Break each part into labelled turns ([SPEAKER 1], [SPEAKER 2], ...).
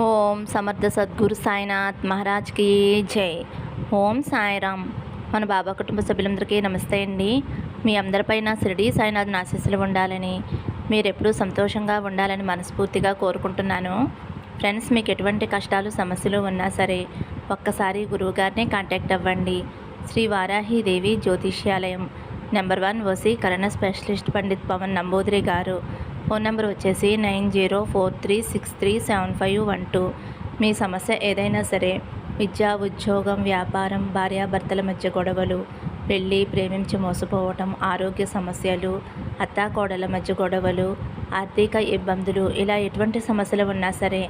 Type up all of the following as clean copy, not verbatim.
[SPEAKER 1] ఓం సమర్థ సద్గురు సాయినాథ్ మహారాజ్కి జై. ఓం సాయిరామ్. మన బాబా కుటుంబ సభ్యులందరికీ నమస్తే అండి. మీ అందరిపైన షిరిడి సాయినాథ్ ఆశీస్సులు ఉండాలని, మీరు ఎప్పుడూ సంతోషంగా ఉండాలని మనస్ఫూర్తిగా కోరుకుంటున్నాను. ఫ్రెండ్స్, మీకు ఎటువంటి కష్టాలు సమస్యలు ఉన్నా సరే ఒక్కసారి గురువుగారిని కాంటాక్ట్ అవ్వండి. శ్రీ వారాహిదేవి జ్యోతిష్యాలయం, నెంబర్ 1 వసీకరణ స్పెషలిస్ట్ పండిత్ పవన్ నంబూదిరి గారు. ఫోన్ నెంబర్ వచ్చేసి 9043637512. మీ సమస్య ఏదైనా సరే, విద్య, ఉద్యోగం, వ్యాపారం, భార్యాభర్తల మధ్య గొడవలు, పెళ్ళి, ప్రేమించి మోసపోవటం, ఆరోగ్య సమస్యలు, అత్తాకోడల మధ్య గొడవలు, ఆర్థిక ఇబ్బందులు, ఇలా ఎటువంటి సమస్యలు ఉన్నా సరే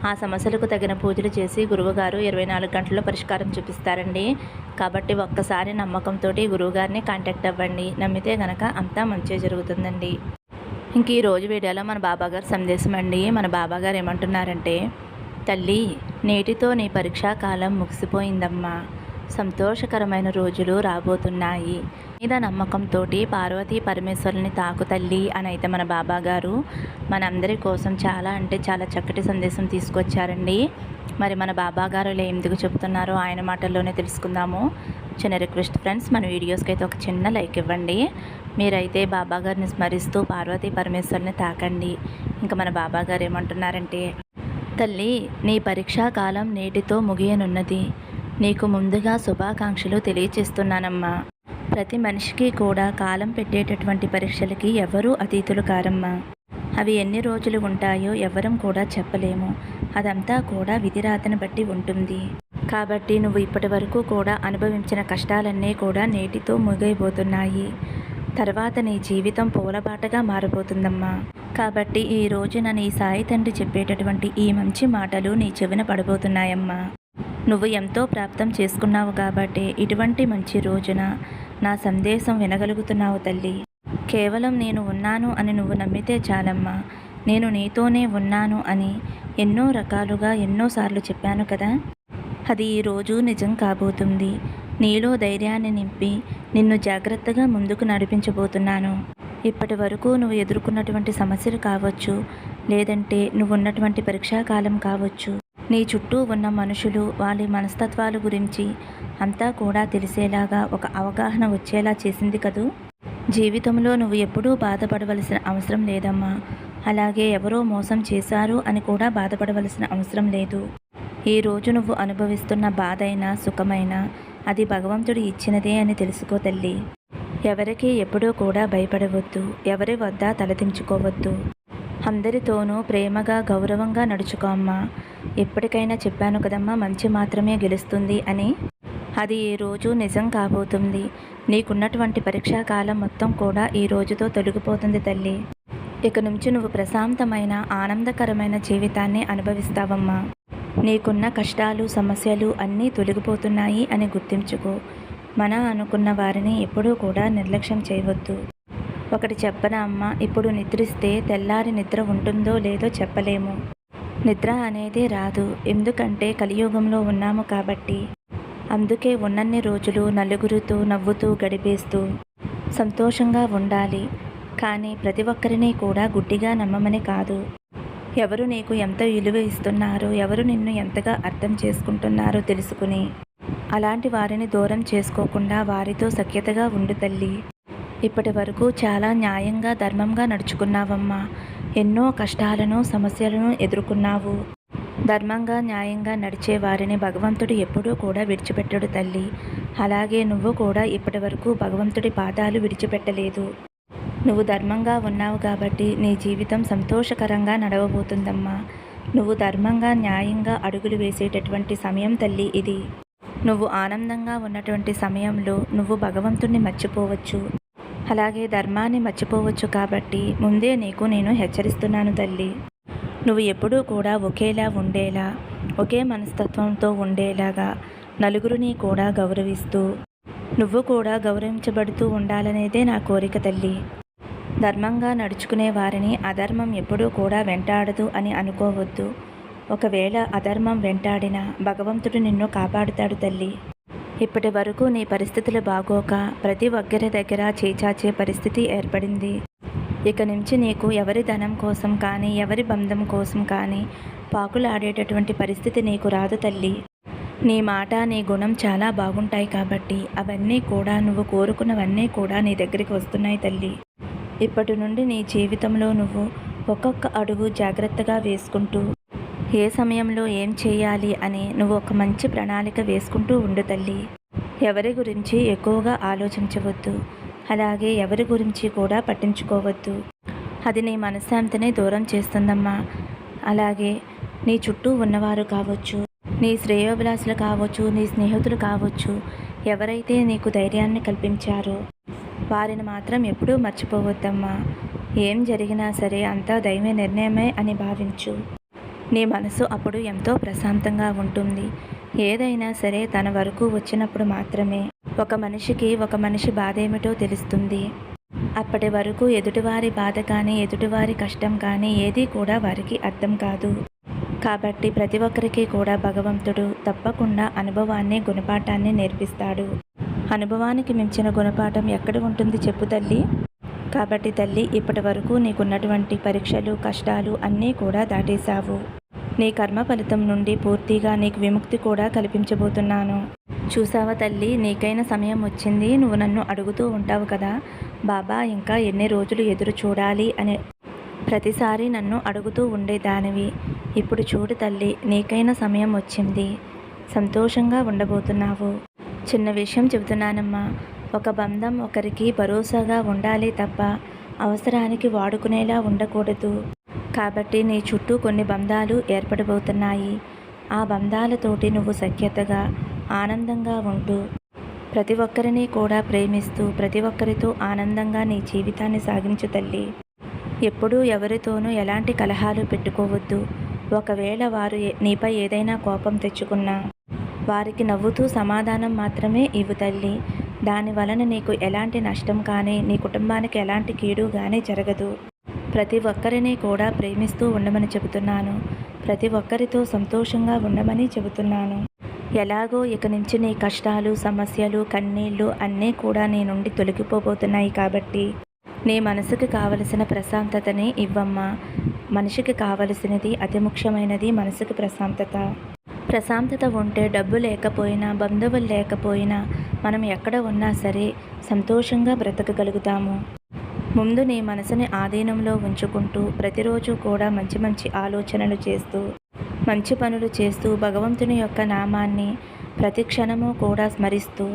[SPEAKER 1] ఆ సమస్యలకు తగిన పూజలు చేసి గురువుగారు 24 గంటల్లో పరిష్కారం చూపిస్తారండి. కాబట్టి ఒక్కసారి నమ్మకంతో గురువుగారిని కాంటాక్ట్ అవ్వండి. నమ్మితే గనక అంతా మంచి జరుగుతుందండి. ఇంక ఈరోజు వీడియోలో మన బాబాగారు సందేశం అండి. మన బాబాగారు ఏమంటున్నారంటే, తల్లి, నేటితో నీ పరీక్షా కాలం ముగిసిపోయిందమ్మా. సంతోషకరమైన రోజులు రాబోతున్నాయి. మీద నమ్మకంతో పార్వతీ పరమేశ్వరుని తాకు తల్లి అని అయితే మన బాబాగారు మనందరి కోసం చాలా అంటే చాలా చక్కటి సందేశం తీసుకొచ్చారండి. మరి మన బాబాగారు ఎందుకు చెబుతున్నారో ఆయన మాటల్లోనే తెలుసుకుందాము. చిన్న రిక్వెస్ట్ ఫ్రెండ్స్, మన వీడియోస్కి అయితే ఒక చిన్న లైక్ ఇవ్వండి. మీరైతే బాబాగారిని స్మరిస్తూ పార్వతీ పరమేశ్వరుని తాకండి. ఇంకా మన బాబాగారు ఏమంటున్నారంటే, తల్లి, నీ పరీక్షా కాలం నేటితో ముగియనున్నది. నీకు ముందుగా శుభాకాంక్షలు తెలియచేస్తున్నానమ్మా. ప్రతి మనిషికి కూడా కాలం పెట్టేటటువంటి పరీక్షలకి ఎవరూ అతీతులు కారమ్మా. అవి ఎన్ని రోజులు ఉంటాయో ఎవరం కూడా చెప్పలేము. అదంతా కూడా విధిరాతను బట్టి ఉంటుంది. కాబట్టి నువ్వు ఇప్పటి వరకు కూడా అనుభవించిన కష్టాలన్నీ కూడా నేటితో ముగియబోతున్నాయి. తర్వాత నీ జీవితం పూలబాటగా మారబోతుందమ్మా. కాబట్టి ఈ రోజున నీ సాయి తండ్రి చెప్పేటటువంటి ఈ మంచి మాటలు నీ చెవిన పడబోతున్నాయమ్మా. నువ్వు ఎంతో ప్రాప్తం చేసుకున్నావు కాబట్టి ఇటువంటి మంచి రోజున నా సందేశం వినగలుగుతున్నావు తల్లి. కేవలం నేను ఉన్నాను అని నువ్వు నమ్మితే చాలమ్మా. నేను నీతోనే ఉన్నాను అని ఎన్నో రకాలుగా ఎన్నోసార్లు చెప్పాను కదా, అది ఈరోజు నిజం కాబోతుంది. నీలో ధైర్యాన్ని నింపి నిన్ను జాగ్రత్తగా ముందుకు నడిపించబోతున్నాను. ఇప్పటి వరకు నువ్వు ఎదుర్కొన్నటువంటి సమస్యలు కావచ్చు, లేదంటే నువ్వు ఉన్నటువంటి పరీక్షాకాలం కావచ్చు, నీ చుట్టూ ఉన్న మనుషులు, వాళ్ళ మనస్తత్వాల గురించి అంతా కూడా తెలిసేలాగా ఒక అవగాహన వచ్చేలా చేసింది కదూ. జీవితంలో నువ్వు ఎప్పుడూ బాధపడవలసిన అవసరం లేదమ్మా. అలాగే ఎవరో మోసం చేశారు అని కూడా బాధపడవలసిన అవసరం లేదు. ఈరోజు నువ్వు అనుభవిస్తున్న బాధైనా సుఖమైనా అది భగవంతుడు ఇచ్చినదే అని తెలుసుకో తల్లి. ఎవరికి ఎప్పుడూ కూడా భయపడవద్దు. ఎవరి వద్ద తలదించుకోవద్దు. అందరితోనూ ప్రేమగా గౌరవంగా నడుచుకో అమ్మా. ఎప్పటికైనా చెప్పాను కదమ్మా, మంచి మాత్రమే గెలుస్తుంది అని. అది ఈ రోజు నిజం కాబోతుంది. నీకున్నటువంటి పరీక్షాకాలం మొత్తం కూడా ఈ రోజుతో తొలగిపోతుంది తల్లి. ఇక నుంచి నువ్వు ప్రశాంతమైన ఆనందకరమైన జీవితాన్ని అనుభవిస్తావమ్మా. నీకున్న కష్టాలు సమస్యలు అన్నీ తొలగిపోతున్నాయి అని గుర్తించుకో. అనుకున్న వారిని ఎప్పుడూ కూడా నిర్లక్ష్యం చేయవద్దు. ఒకటి చెప్పనా అమ్మ, ఇప్పుడు నిద్రిస్తే తెల్లారి నిద్ర ఉంటుందో లేదో చెప్పలేము. నిద్ర అనేది రాదు. ఎందుకంటే కలియుగంలో ఉన్నాము కాబట్టి. అందుకే ఉన్నన్ని రోజులు నలుగురితో నవ్వుతూ గడిపేస్తూ సంతోషంగా ఉండాలి. కానీ ప్రతి ఒక్కరిని కూడా గుడ్డిగా నమ్మమని కాదు. ఎవరు నీకు ఎంత విలువ ఇస్తున్నారో, ఎవరు నిన్ను ఎంతగా అర్థం చేసుకుంటున్నారో తెలుసుకుని అలాంటి వారిని దూరం చేసుకోకుండా వారితో సఖ్యతగా ఉండు తల్లి. ఇప్పటి వరకు చాలా న్యాయంగా ధర్మంగా నడుచుకున్నావమ్మా. ఎన్నో కష్టాలను సమస్యలను ఎదుర్కొన్నావు. ధర్మంగా న్యాయంగా నడిచే వారిని భగవంతుడు ఎప్పుడూ కూడా విడిచిపెట్టడు తల్లి. అలాగే నువ్వు కూడా ఇప్పటి వరకు భగవంతుడి పాదాలు విడిచిపెట్టలేదు. నువ్వు ధర్మంగా ఉన్నావు కాబట్టి నీ జీవితం సంతోషకరంగా నడవబోతుందమ్మా. నువ్వు ధర్మంగా న్యాయంగా అడుగులు వేసేటటువంటి సమయం తల్లి ఇది. నువ్వు ఆనందంగా ఉన్నటువంటి సమయంలో నువ్వు భగవంతుడిని మర్చిపోవచ్చు, అలాగే ధర్మాన్ని మర్చిపోవచ్చు. కాబట్టి ముందే నీకు నేను హెచ్చరిస్తున్నాను తల్లి. నువ్వు ఎప్పుడూ కూడా ఒకేలా ఉండేలా, ఒకే మనస్తత్వంతో ఉండేలాగా, నలుగురిని కూడా గౌరవిస్తూ నువ్వు కూడా గౌరవించబడుతూ ఉండాలనేదే నా కోరిక తల్లి. ధర్మంగా నడుచుకునే వారిని అధర్మం ఎప్పుడూ కూడా వెంటాడదు అని అనుకోవద్దు. ఒకవేళ అధర్మం వెంటాడినా భగవంతుడు నిన్ను కాపాడుతాడు తల్లి. ఇప్పటి వరకు నీ పరిస్థితులు బాగోక ప్రతి ఒక్కరి దగ్గర చేచాచే పరిస్థితి ఏర్పడింది. ఇక నుంచి నీకు ఎవరి ధనం కోసం కానీ, ఎవరి బంధం కోసం కానీ పాకులాడేటటువంటి పరిస్థితి నీకు రాదు తల్లి. నీ మాట, నీ గుణం చాలా బాగుంటాయి కాబట్టి అవన్నీ కూడా నువ్వు కోరుకున్నవన్నీ కూడా నీ దగ్గరికి వస్తున్నాయి తల్లి. ఇప్పటి నుండి నీ జీవితంలో నువ్వు ఒక్కొక్క అడుగు జాగ్రత్తగా వేసుకుంటూ ఏ సమయంలో ఏం చేయాలి అని నువ్వు ఒక మంచి ప్రణాళిక వేసుకుంటూ ఉండు తల్లి. ఎవరి గురించి ఎక్కువగా ఆలోచించవద్దు, అలాగే ఎవరి గురించి కూడా పట్టించుకోవద్దు. అది నీ మనశ్శాంతిని దూరం చేస్తుందమ్మా. అలాగే నీ చుట్టూ ఉన్నవారు కావచ్చు, నీ శ్రేయోభిలాషులు కావచ్చు, నీ స్నేహితులు కావచ్చు, ఎవరైతే నీకు ధైర్యాన్ని కల్పించారో వారిని మాత్రం ఎప్పుడూ మర్చిపోవద్దమ్మా. ఏం జరిగినా సరే అంతా దైవ నిర్ణయమే అని భావించు. నీ మనసు అప్పుడు ఎంతో ప్రశాంతంగా ఉంటుంది. ఏదైనా సరే తన వరకు వచ్చినప్పుడు మాత్రమే ఒక మనిషి బాధ ఏమిటో తెలుస్తుంది. అప్పటి వరకు ఎదుటివారి బాధ కానీ ఎదుటివారి కష్టం కానీ ఏదీ కూడా వారికి అర్థం కాదు. కాబట్టి ప్రతి ఒక్కరికి కూడా భగవంతుడు తప్పకుండా అనుభవాన్ని, గుణపాఠాన్ని నేర్పిస్తాడు. అనుభవానికి మించిన గుణపాఠం ఎక్కడ ఉంటుంది చెప్పు తల్లి. కాబట్టి తల్లి, ఇప్పటి వరకు నీకున్నటువంటి పరీక్షలు, కష్టాలు అన్నీ కూడా దాటేశావు. నీ కర్మ ఫలితం నుండి పూర్తిగా నీకు విముక్తి కూడా కల్పించబోతున్నాను. చూసావా తల్లి, నీకైన సమయం వచ్చింది. నువ్వు నన్ను అడుగుతూ ఉంటావు కదా, బాబా ఇంకా ఎన్ని రోజులు ఎదురు చూడాలి అని ప్రతిసారి నన్ను అడుగుతూ ఉండేదానివి. ఇప్పుడు చూడు తల్లి, నీకైన సమయం వచ్చింది. సంతోషంగా ఉండబోతున్నావు. చిన్న విషయం చెబుతున్నానమ్మా. ఒక బంధం ఒకరికి భరోసాగా ఉండాలి తప్ప అవసరానికి వాడుకునేలా ఉండకూడదు. కాబట్టి నీ చుట్టూ కొన్ని బంధాలు ఏర్పడబోతున్నాయి. ఆ బంధాలతోటి నువ్వు సఖ్యతగా, ఆనందంగా ఉంటూ ప్రతి ఒక్కరిని కూడా ప్రేమిస్తూ ప్రతి ఒక్కరితో ఆనందంగా నీ జీవితాన్ని సాగించు తల్లి. ఎప్పుడూ ఎవరితోనూ ఎలాంటి కలహాలు పెట్టుకోవద్దు. ఒకవేళ వారు నీపై ఏదైనా కోపం తెచ్చుకున్నా వారికి నవ్వుతూ సమాధానం మాత్రమే ఇవ్వు తల్లి. దాని వలన నీకు ఎలాంటి నష్టం కానీ, నీ కుటుంబానికి ఎలాంటి కీడు కానీ జరగదు. ప్రతి ఒక్కరిని కూడా ప్రేమిస్తూ ఉండమని చెబుతున్నాను. ప్రతి ఒక్కరితో సంతోషంగా ఉండమని చెబుతున్నాను. ఎలాగో ఇక నుంచి నీ కష్టాలు, సమస్యలు, కన్నీళ్ళు అన్నీ కూడా నీ నుండి తొలగిపోబోతున్నాయి. కాబట్టి నీ మనసుకి కావలసిన ప్రశాంతతని ఇవ్వమ్మా. మనిషికి కావలసినది, అతి ముఖ్యమైనది మనసుకి ప్రశాంతత. ప్రశాంతత ఉంటే డబ్బు లేకపోయినా, బంధువులు లేకపోయినా మనం ఎక్కడ ఉన్నా సరే సంతోషంగా బ్రతకగలుగుతాము. ముందు నీ మనసుని ఆధీనంలో ఉంచుకుంటూ ప్రతిరోజు కూడా మంచి మంచి ఆలోచనలు చేస్తూ, మంచి పనులు చేస్తూ, భగవంతుని యొక్క నామాన్ని ప్రతి క్షణము కూడా స్మరిస్తూ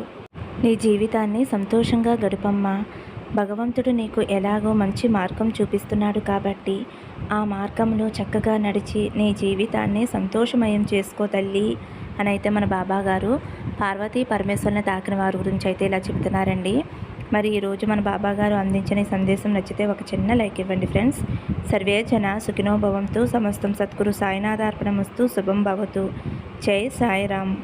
[SPEAKER 1] నీ జీవితాన్ని సంతోషంగా గడుపమ్మా. భగవంతుడు నీకు ఎలాగో మంచి మార్గం చూపిస్తున్నాడు కాబట్టి ఆ మార్గంలో చక్కగా నడిచి నీ జీవితాన్ని సంతోషమయం చేసుకో తల్లి అని అయితే మన బాబాగారు పార్వతీ పరమేశ్వరుని తాకిన వారి గురించి అయితే ఇలా చెబుతున్నారండి. మరి ఈరోజు మన బాబాగారు అందించిన ఈ సందేశం నచ్చితే ఒక చిన్న లైక్ ఇవ్వండి ఫ్రెండ్స్. సర్వే జన సుఖినో భవంతు. సమస్తం సద్గురు సాయినాథార్పణమస్తు. శుభం భవతు. జై సాయిరామ్.